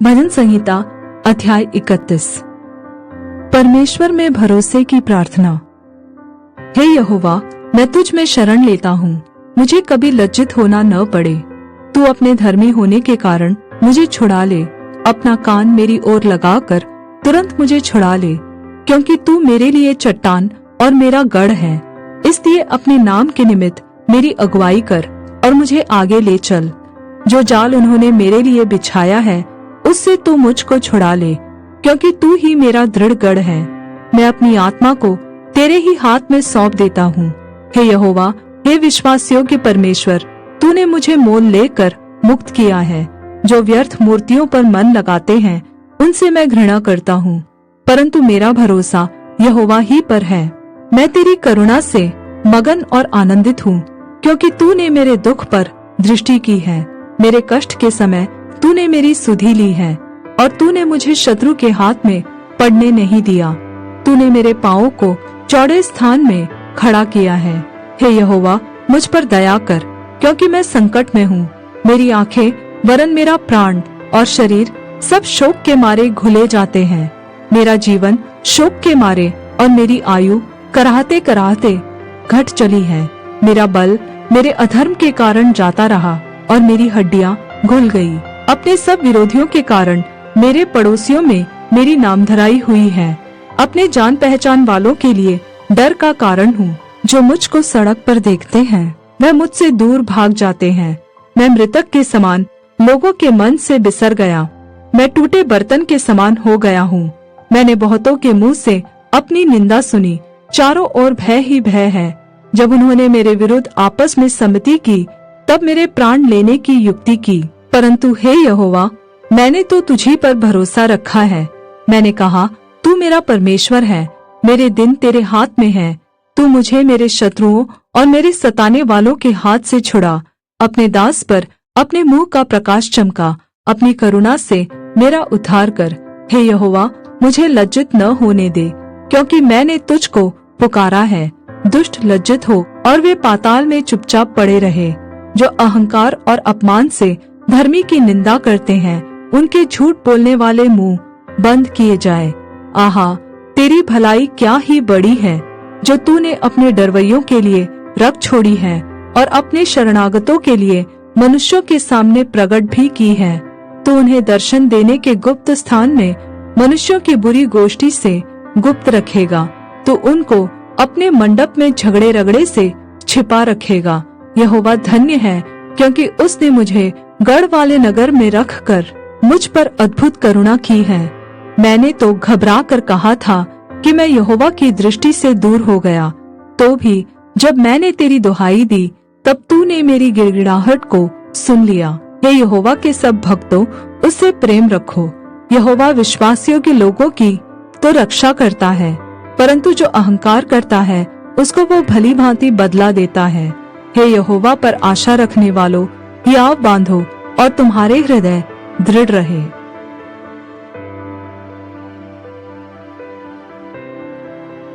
भजन संहिता अध्याय 31। परमेश्वर में भरोसे की प्रार्थना। हे यहोवा, मैं तुझ में शरण लेता हूँ, मुझे कभी लज्जित होना न पड़े। तू अपने धर्मी होने के कारण मुझे छुड़ा ले, अपना कान मेरी ओर लगाकर तुरंत मुझे छुड़ा ले, क्योंकि तू मेरे लिए चट्टान और मेरा गढ़ है। इसलिए अपने नाम के निमित्त मेरी अगुवाई कर और मुझे आगे ले चल। जो जाल उन्होंने मेरे लिए बिछाया है उससे तू मुझको छुड़ा ले, क्योंकि तू ही मेरा दृढ़ गढ़ है। मैं अपनी आत्मा को तेरे ही हाथ में सौंप देता हूँ। हे यहोवा, हे विश्वास योग्य परमेश्वर, तूने मुझे मोल लेकर मुक्त किया है। जो व्यर्थ मूर्तियों पर मन लगाते हैं उनसे मैं घृणा करता हूँ, परंतु मेरा भरोसा यहोवा ही पर है। मैं तेरी करुणा से मगन और आनंदित हूँ, क्योंकि तूने मेरे दुख पर दृष्टि की है। मेरे कष्ट के समय तूने मेरी सुधि ली है, और तूने मुझे शत्रु के हाथ में पड़ने नहीं दिया। तूने मेरे पाँवों को चौड़े स्थान में खड़ा किया है। हे यहोवा, मुझ पर दया कर, क्योंकि मैं संकट में हूँ। मेरी आंखें वरन मेरा प्राण और शरीर सब शोक के मारे घुले जाते हैं। मेरा जीवन शोक के मारे और मेरी आयु कराहते कराहते घट चली है। मेरा बल मेरे अधर्म के कारण जाता रहा और मेरी हड्डियां घुल गई। अपने सब विरोधियों के कारण मेरे पड़ोसियों में मेरी नामधराई हुई है। अपने जान पहचान वालों के लिए डर का कारण हूँ। जो मुझको सड़क पर देखते हैं वह मुझसे दूर भाग जाते हैं। मैं मृतक के समान लोगों के मन से बिसर गया। मैं टूटे बर्तन के समान हो गया हूँ। मैंने बहुतों के मुंह से अपनी निंदा सुनी। चारों ओर भय ही भय है। जब उन्होंने मेरे विरुद्ध आपस में सम्मति की, तब मेरे प्राण लेने की युक्ति की। परंतु हे यहोवा, मैंने तो तुझी पर भरोसा रखा है। मैंने कहा, तू मेरा परमेश्वर है। मेरे दिन तेरे हाथ में है। तू मुझे मेरे शत्रुओं और मेरे सताने वालों के हाथ से छुड़ा। अपने दास पर अपने मुंह का प्रकाश चमका। अपनी करुणा से मेरा उद्धार कर। हे यहोवा, मुझे लज्जित न होने दे, क्योंकि मैंने तुझको पुकारा है। दुष्ट लज्जित हो और वे पाताल में चुपचाप पड़े रहे। जो अहंकार और अपमान से धर्मी की निंदा करते हैं, उनके झूठ बोलने वाले मुंह बंद किए जाए। आहा, तेरी भलाई क्या ही बड़ी है, जो तूने अपने डरवैयों के लिए रख छोड़ी है और अपने शरणागतों के लिए मनुष्यों के सामने प्रकट भी की है। तू उन्हें दर्शन देने के गुप्त स्थान में मनुष्यों की बुरी गोष्ठी से गुप्त रखेगा। तो उनको अपने मंडप में झगड़े रगड़े से छिपा रखेगा। यहोवा धन्य है, क्योंकि उसने मुझे गढ़ वाले नगर में रख कर मुझ पर अद्भुत करुणा की है। मैंने तो घबरा कर कहा था कि मैं यहोवा की दृष्टि से दूर हो गया। तो भी जब मैंने तेरी दुहाई दी, तब तूने मेरी गिड़गिड़ाहट को सुन लिया। हे यहोवा के सब भक्तों, उससे प्रेम रखो। यहोवा विश्वासयोग्य लोगों की तो रक्षा करता है, परंतु जो अहंकार करता है उसको वो भली भांति बदला देता है। हे यहोवा पर आशा रखने वालों, हियाव बांधो और तुम्हारे हृदय दृढ़ रहे।